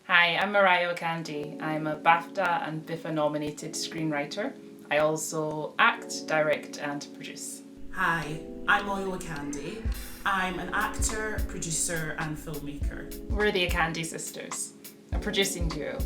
Hi, I'm Morayo Akandé. I'm a BAFTA and BIFA nominated screenwriter. I also act, direct and produce. Hi, I'm Moyo Akandé. I'm an actor, producer and filmmaker. We're the Akandé sisters, a producing duo.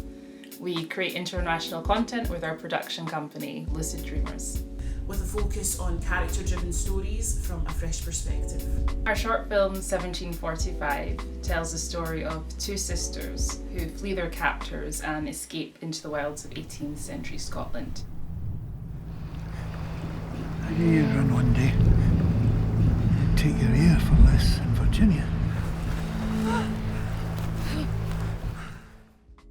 We create international content with our production company, Lucid Dreamers, with a focus on character-driven stories from a fresh perspective. Our short film, 1745, tells the story of two sisters who flee their captors and escape into the wilds of 18th century Scotland. I knew you'd run one day. Take your ear for less in Virginia.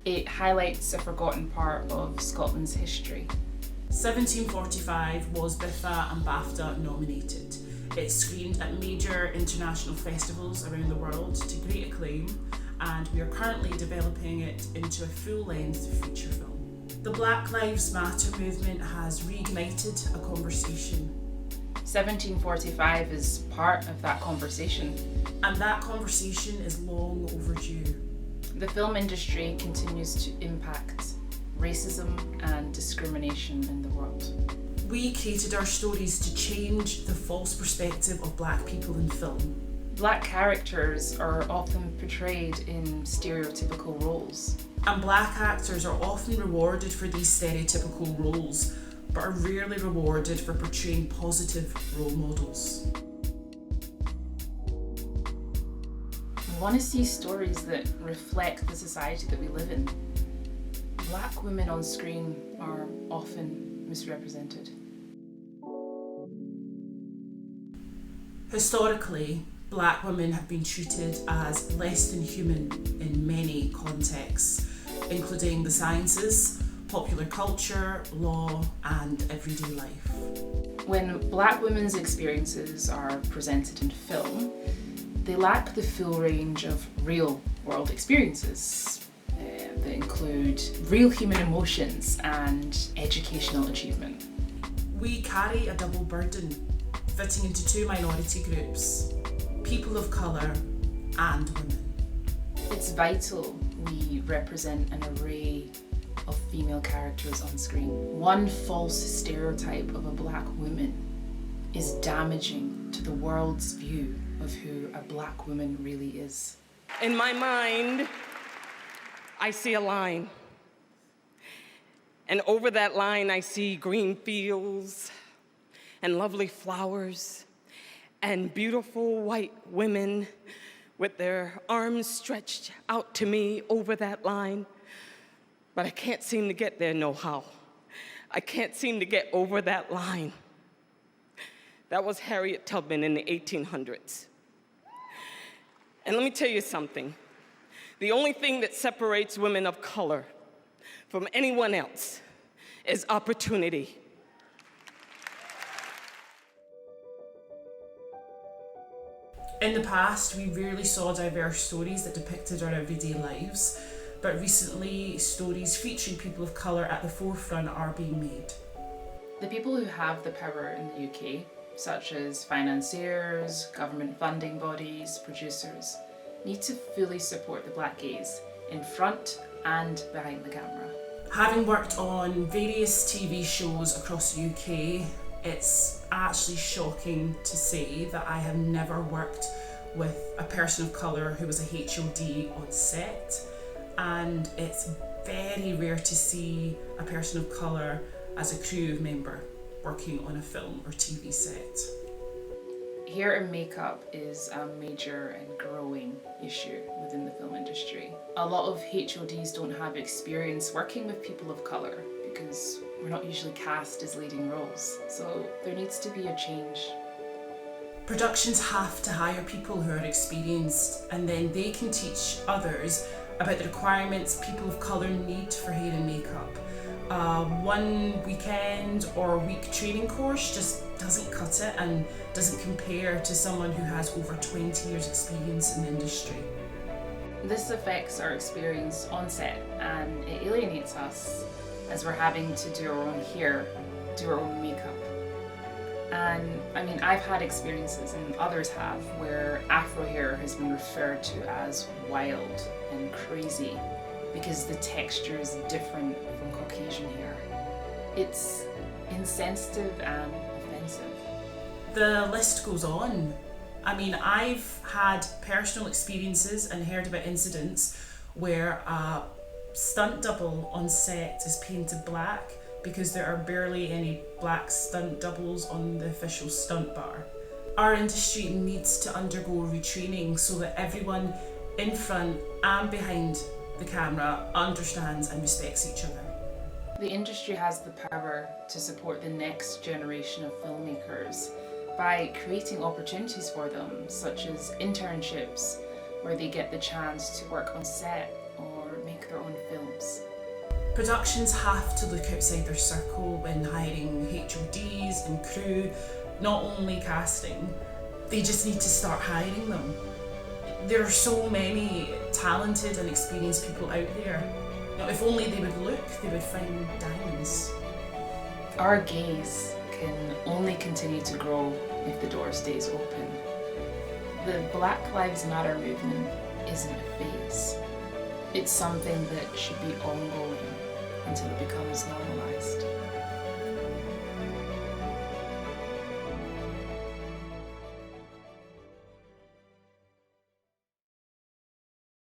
It highlights a forgotten part of Scotland's history. 1745 was BIFA and BAFTA nominated. It screened at major international festivals around the world to great acclaim, and we are currently developing it into a full-length feature film. The Black Lives Matter movement has reignited a conversation. 1745 is part of that conversation. And that conversation is long overdue. The film industry continues to impact racism and discrimination in the world. We created our stories to change the false perspective of Black people in film. Black characters are often portrayed in stereotypical roles. And Black actors are often rewarded for these stereotypical roles, but are rarely rewarded for portraying positive role models. We want to see stories that reflect the society that we live in. Black women on screen are often misrepresented. Historically, Black women have been treated as less than human in many contexts, including the sciences, popular culture, law, and everyday life. When Black women's experiences are presented in film, they lack the full range of real world experiences. That include real human emotions and educational achievement. We carry a double burden, fitting into two minority groups, people of colour and women. It's vital we represent an array of female characters on screen. One false stereotype of a Black woman is damaging to the world's view of who a Black woman really is. In my mind, I see a line. And over that line, I see green fields and lovely flowers and beautiful white women with their arms stretched out to me over that line. But I can't seem to get there no how. I can't seem to get over that line. That was Harriet Tubman in the 1800s. And let me tell you something. The only thing that separates women of color from anyone else is opportunity. In the past, we rarely saw diverse stories that depicted our everyday lives, but recently, stories featuring people of colour at the forefront are being made. The people who have the power in the UK, such as financiers, government funding bodies, producers, need to fully support the Black gaze in front and behind the camera. Having worked on various TV shows across the UK, it's actually shocking to say that I have never worked with a person of colour who was a HOD on set, and it's very rare to see a person of colour as a crew member working on a film or TV set. Hair and makeup is a major and growing issue within the film industry. A lot of HODs don't have experience working with people of colour because we're not usually cast as leading roles, so there needs to be a change. Productions have to hire people who are experienced, and then they can teach others about the requirements people of colour need for hair and makeup. One weekend or week training course just doesn't cut it and doesn't compare to someone who has over 20 years experience in the industry. This affects our experience on set and it alienates us as we're having to do our own hair, do our own makeup. And I've had experiences, and others have, where Afro hair has been referred to as wild and crazy because the texture is different from Caucasian hair. It's insensitive and offensive. The list goes on. I mean, I've had personal experiences and heard about incidents where a stunt double on set is painted black because there are barely any black stunt doubles on the official stunt bar. Our industry needs to undergo retraining so that everyone in front and behind the camera understands and respects each other. The industry has the power to support the next generation of filmmakers by creating opportunities for them, such as internships, where they get the chance to work on set or make their own films. Productions have to look outside their circle when hiring HODs and crew, not only casting. They just need to start hiring them. There are so many talented and experienced people out there. Now, if only they would look, they would find diamonds. Our gaze can only continue to grow if the door stays open. The Black Lives Matter movement isn't a phase. It's something that should be ongoing until it becomes normalized.